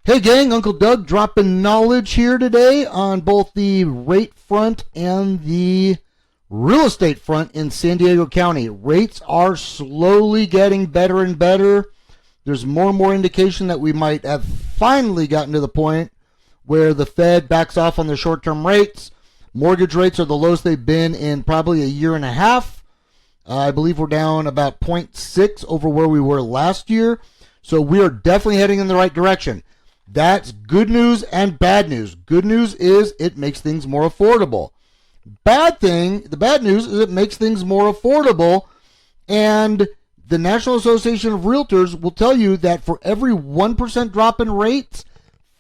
Hey gang, Uncle Doug dropping knowledge here today on both the rate front and the real estate front in San Diego County. Rates are slowly getting better and better. There's more and more indication that we might have finally gotten to the point where the Fed backs off on the short-term rates. Mortgage rates are the lowest they've been in probably a year and a half. I believe we're down about 0.6 over where we were last year. So we are definitely heading in the right direction. That's good news and bad news. Good news is it makes things more affordable. The bad news is it makes things more affordable, and the National Association of Realtors will tell you that for every 1% drop in rates,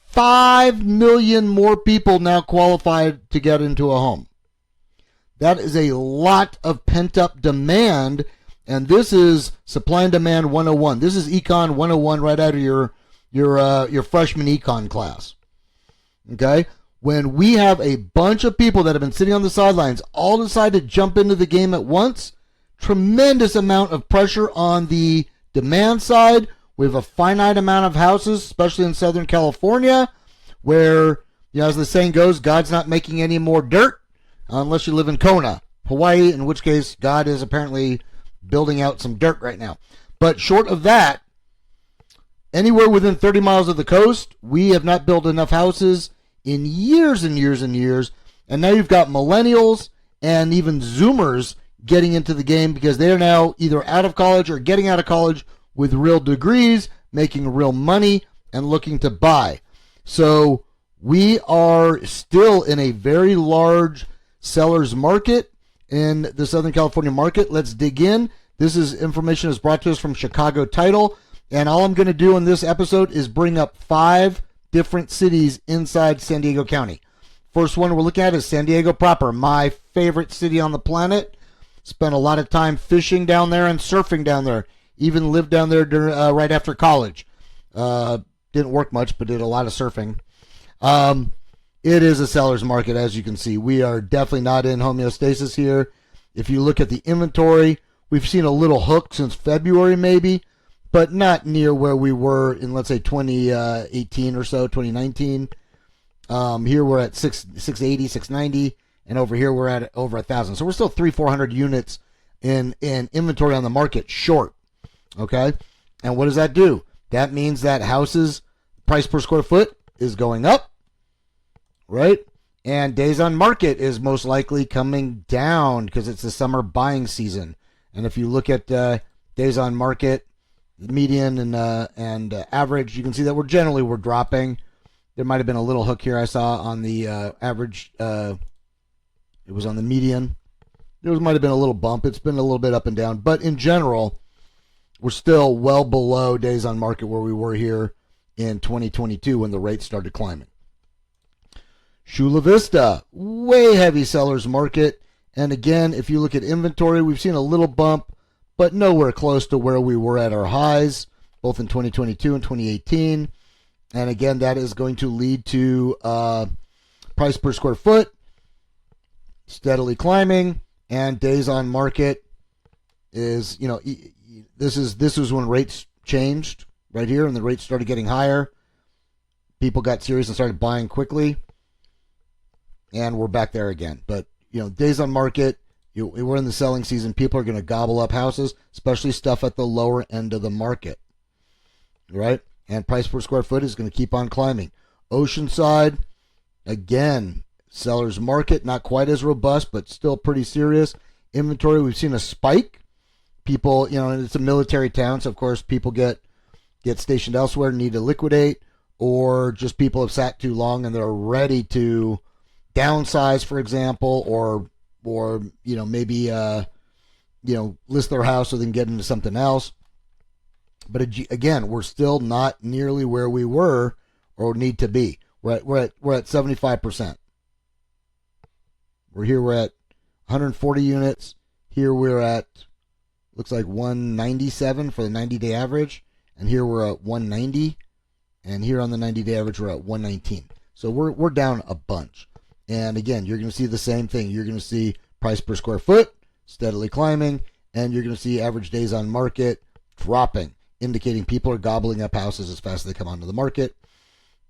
5 million more people now qualified to get into a home. That is a lot of pent-up demand, and this is supply and demand 101. This is Econ 101 right out of your freshman econ class. Okay? When we have a bunch of people that have been sitting on the sidelines all decide to jump into the game at once, tremendous amount of pressure on the demand side. We have a finite amount of houses, especially in Southern California, where, as the saying goes, God's not making any more dirt unless you live in Kona, Hawaii, in which case God is apparently building out some dirt right now. But short of that, anywhere within 30 miles of the coast, we have not built enough houses in years and years and years. And now you've got millennials and even Zoomers getting into the game because they are now either out of college or getting out of college with real degrees, making real money, and looking to buy. So we are still in a very large seller's market in the Southern California market. Let's dig in. This is information is brought to us from Chicago Title. And all I'm going to do in this episode is bring up 5 different cities inside San Diego County. First one we're looking at is San Diego proper, my favorite city on the planet. Spent a lot of time fishing down there and surfing down there. Even lived down there right after college. Didn't work much, but did a lot of surfing. It is a seller's market, as you can see. We are definitely not in homeostasis here. If you look at the inventory, we've seen a little hook since February maybe, but not near where we were in, let's say, 2018 or so, 2019. Here we're at 680, 690, and over here we're at over 1,000. So we're still 300-400 units in inventory on the market short, okay? And what does that do? That means that houses' price per square foot is going up, right? And days on market is most likely coming down because it's the summer buying season. And if you look at days on market, median and average, you can see that we're dropping. There might have been a little hook here I saw on the average. It was on the median. There might have been a little bump. It's been a little bit up and down, but in general, we're still well below days on market where we were here in 2022 when the rates started climbing. Chula Vista, way heavy seller's market. And again, if you look at inventory, we've seen a little bump, but nowhere close to where we were at our highs, both in 2022 and 2018. And again, that is going to lead to price per square foot steadily climbing, and days on market is, this is when rates changed right here, and the rates started getting higher. People got serious and started buying quickly, and we're back there again. But days on market, we're in the selling season. People are going to gobble up houses, especially stuff at the lower end of the market, right? And price per square foot is going to keep on climbing. Oceanside, again, seller's market, not quite as robust, but still pretty serious. Inventory, we've seen a spike. People, and it's a military town, so of course people get stationed elsewhere, need to liquidate, or just people have sat too long and they're ready to downsize, for example, or maybe list their house so they can get into something else. But again, we're still not nearly where we were or need to be. We're at 75%. We're at 140 units. Here we're at, looks like 197 for the 90-day average, and here we're at 190, and here on the 90-day average we're at 119. So we're down a bunch. And again, you're going to see the same thing. You're going to see price per square foot steadily climbing, and you're going to see average days on market dropping, indicating people are gobbling up houses as fast as they come onto the market.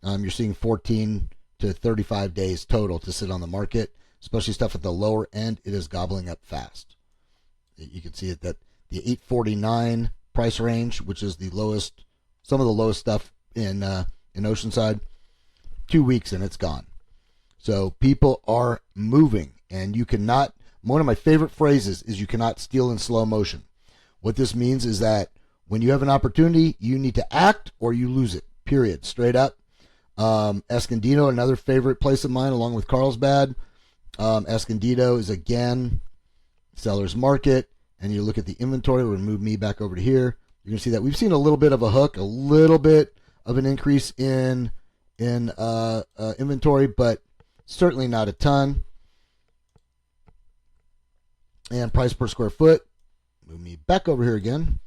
You're seeing 14 to 35 days total to sit on the market, especially stuff at the lower end. It is gobbling up fast. You can see it that the 849 price range, which is the lowest, some of the lowest stuff in Oceanside, 2 weeks and it's gone. So people are moving, and you cannot. One of my favorite phrases is you cannot steal in slow motion. What this means is that when you have an opportunity, you need to act or you lose it. Period. Straight up. Escondido, another favorite place of mine, along with Carlsbad. Escondido is again seller's market, and you look at the inventory. We're going to move me back over to here. You're going to see that we've seen a little bit of a hook, a little bit of an increase in inventory, but certainly not a ton. And price per square foot, move me back over here again,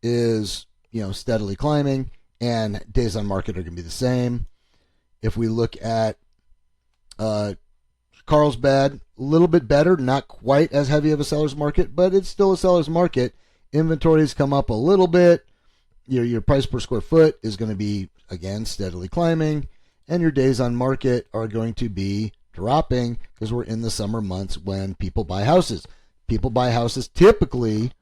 is steadily climbing, and days on market are going to be the same. If we look at Carlsbad, a little bit better, not quite as heavy of a seller's market, but it's still a seller's market. Inventories come up a little bit. Your price per square foot is going to be, again, steadily climbing, and your days on market are going to be dropping because we're in the summer months when people buy houses. People buy houses typically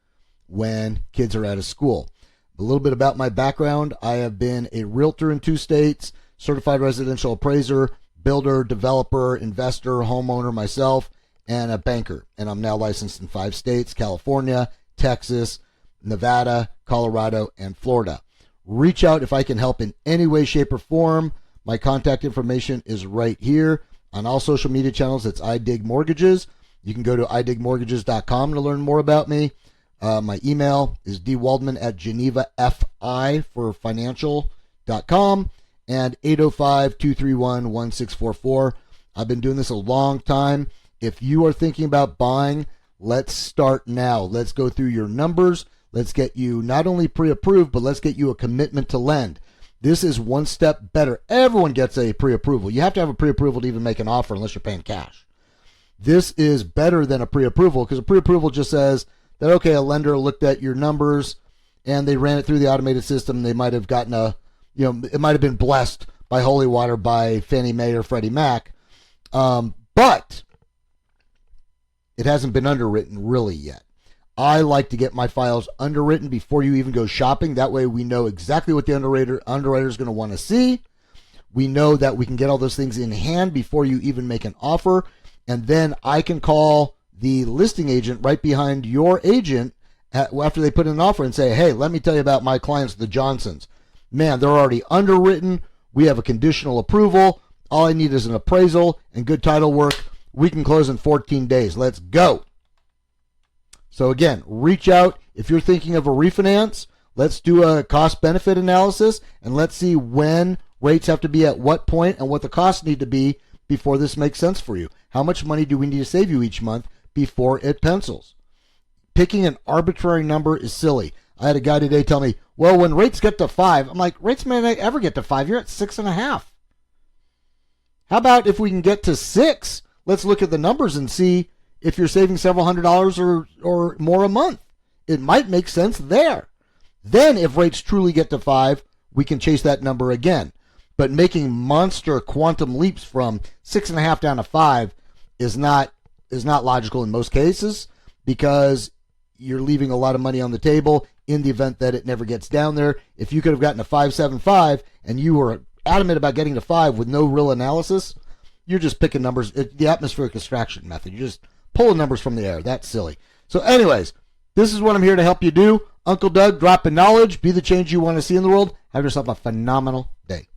when kids are out of school. A little bit about my background. I have been a realtor in 2 states, certified residential appraiser, builder, developer, investor, homeowner myself, and a banker. And I'm now licensed in 5 states, California, Texas, Nevada, Colorado, and Florida. Reach out if I can help in any way, shape, or form. My contact information is right here. On all social media channels, it's iDig Mortgages. You can go to idigmortgages.com to learn more about me. My email is dwaldman@genevafi for financial.com and 805-231-1644. I've been doing this a long time. If you are thinking about buying, let's start now. Let's go through your numbers. Let's get you not only pre-approved, but let's get you a commitment to lend. This is one step better. Everyone gets a pre-approval. You have to have a pre-approval to even make an offer unless you're paying cash. This is better than a pre-approval because a pre-approval just says that, okay, a lender looked at your numbers and they ran it through the automated system. They might have gotten it might have been blessed by Holy Water by Fannie Mae or Freddie Mac. But it hasn't been underwritten really yet. I like to get my files underwritten before you even go shopping. That way we know exactly what the underwriter is going to want to see. We know that we can get all those things in hand before you even make an offer. And then I can call the listing agent right behind your agent after they put in an offer and say, hey, let me tell you about my clients, the Johnsons. Man, they're already underwritten. We have a conditional approval. All I need is an appraisal and good title work. We can close in 14 days. Let's go. So again, reach out. If you're thinking of a refinance, let's do a cost-benefit analysis, and let's see when rates have to be at what point and what the costs need to be before this makes sense for you. How much money do we need to save you each month before it pencils? Picking an arbitrary number is silly. I had a guy today tell me, well, when rates get to 5, I'm like, rates may not ever get to 5. You're at 6.5. How about if we can get to 6? Let's look at the numbers and see if you're saving several $100s or more a month. It might make sense there. Then if rates truly get to 5, we can chase that number again. But making monster quantum leaps from 6.5 down to 5 is not logical in most cases, because you're leaving a lot of money on the table in the event that it never gets down there. If you could have gotten a 5.75 and you were adamant about getting to 5 with no real analysis, you're just picking numbers. The atmospheric extraction method. You're just pulling numbers from the air. That's silly. So anyways, this is what I'm here to help you do. Uncle Doug, dropping knowledge. Be the change you want to see in the world. Have yourself a phenomenal day.